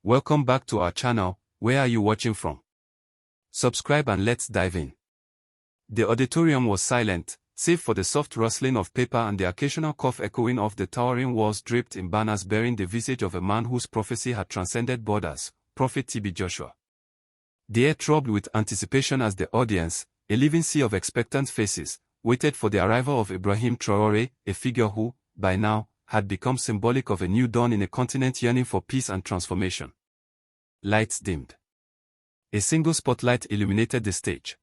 Welcome back to our channel. Where are you watching from? Subscribe and let's dive in. The auditorium was silent, save for the soft rustling of paper and the occasional cough echoing off the towering walls draped in banners bearing the visage of a man whose prophecy had transcended borders, Prophet TB Joshua. The air throbbed with anticipation as the audience, a living sea of expectant faces, waited for the arrival of Ibrahim Traoré, a figure who, by now, had become symbolic of a new dawn in a continent yearning for peace and transformation. Lights dimmed. A single spotlight illuminated the stage.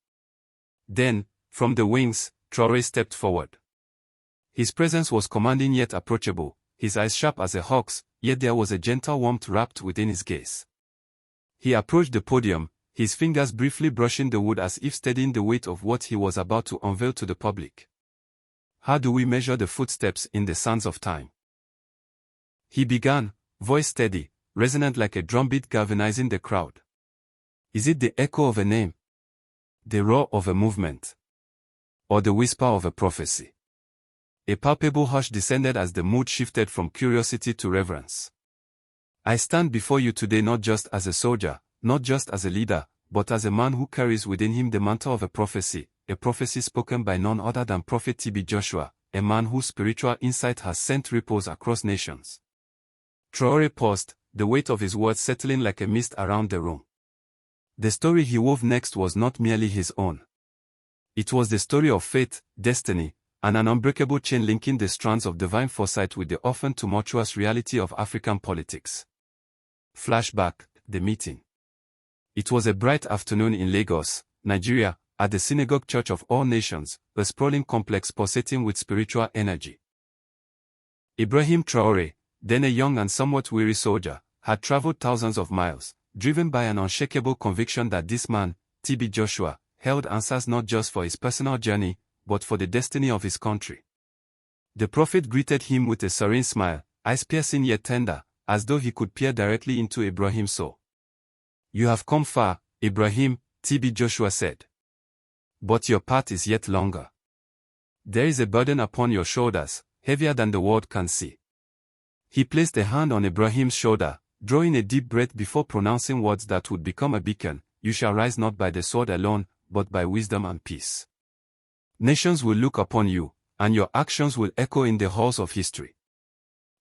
Then, from the wings, Traoré stepped forward. His presence was commanding yet approachable, his eyes sharp as a hawk's, yet there was a gentle warmth wrapped within his gaze. He approached the podium, his fingers briefly brushing the wood as if steadying the weight of what he was about to unveil to the public. How do we measure the footsteps in the sands of time? He began, voice steady, resonant like a drumbeat galvanizing the crowd. Is it the echo of a name? The roar of a movement? Or the whisper of a prophecy? A palpable hush descended as the mood shifted from curiosity to reverence. I stand before you today not just as a soldier, not just as a leader, but as a man who carries within him the mantle of a prophecy spoken by none other than Prophet TB Joshua, a man whose spiritual insight has sent ripples across nations. Traore paused, the weight of his words settling like a mist around the room. The story he wove next was not merely his own. It was the story of faith, destiny, and an unbreakable chain linking the strands of divine foresight with the often tumultuous reality of African politics. Flashback, the meeting. It was a bright afternoon in Lagos, Nigeria, at the Synagogue Church of All Nations, a sprawling complex pulsating with spiritual energy. Ibrahim Traoré, then a young and somewhat weary soldier, had traveled thousands of miles, driven by an unshakable conviction that this man, TB Joshua, held answers not just for his personal journey, but for the destiny of his country. The prophet greeted him with a serene smile, eyes piercing yet tender, as though he could peer directly into Ibrahim's soul. You have come far, Ibrahim, TB Joshua said. But your path is yet longer. There is a burden upon your shoulders, heavier than the world can see. He placed a hand on Ibrahim's shoulder, drawing a deep breath before pronouncing words that would become a beacon. You shall rise not by the sword alone, but by wisdom and peace. Nations will look upon you, and your actions will echo in the halls of history.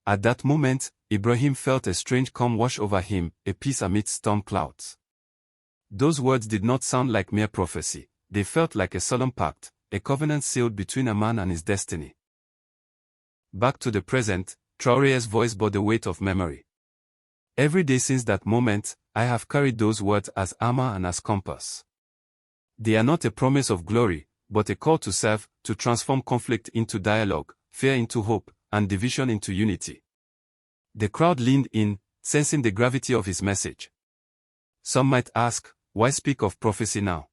At that moment, Ibrahim felt a strange calm wash over him, a peace amidst storm clouds. Those words did not sound like mere prophecy, they felt like a solemn pact, a covenant sealed between a man and his destiny. Back to the present, Traoré's voice bore the weight of memory. Every day since that moment, I have carried those words as armor and as compass. They are not a promise of glory, but a call to serve, to transform conflict into dialogue, fear into hope, and division into unity. The crowd leaned in, sensing the gravity of his message. Some might ask, why speak of prophecy now?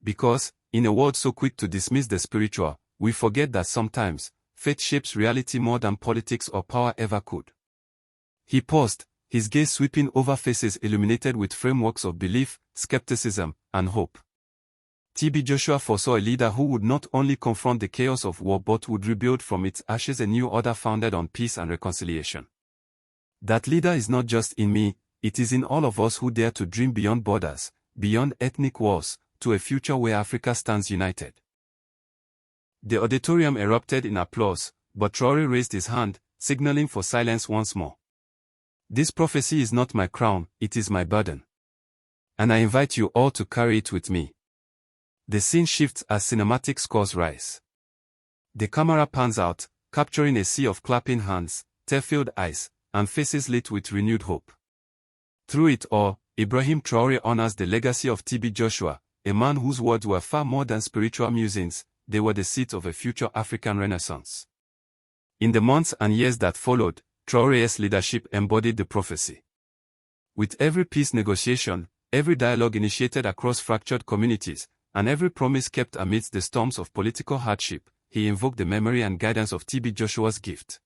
Because, in a world so quick to dismiss the spiritual, we forget that sometimes, faith shapes reality more than politics or power ever could. He paused, his gaze sweeping over faces illuminated with frameworks of belief, skepticism, and hope. TB Joshua foresaw a leader who would not only confront the chaos of war but would rebuild from its ashes a new order founded on peace and reconciliation. That leader is not just in me, it is in all of us who dare to dream beyond borders, beyond ethnic wars, to a future where Africa stands united. The auditorium erupted in applause, but Traoré raised his hand, signaling for silence once more. This prophecy is not my crown, it is my burden. And I invite you all to carry it with me. The scene shifts as cinematic scores rise. The camera pans out, capturing a sea of clapping hands, tear-filled eyes, and faces lit with renewed hope. Through it all, Ibrahim Traoré honors the legacy of TB Joshua, a man whose words were far more than spiritual musings, they were the seeds of a future African renaissance. In the months and years that followed, Traoré's leadership embodied the prophecy. With every peace negotiation, every dialogue initiated across fractured communities, and every promise kept amidst the storms of political hardship, he invoked the memory and guidance of TB Joshua's gift.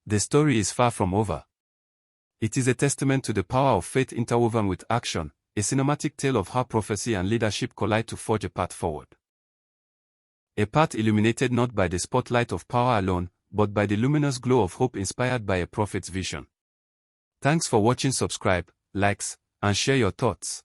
The story is far from over. It is a testament to the power of faith interwoven with action, a cinematic tale of how prophecy and leadership collide to forge a path forward. A path illuminated not by the spotlight of power alone, but by the luminous glow of hope inspired by a prophet's vision. Thanks for watching. Subscribe, likes, and share your thoughts.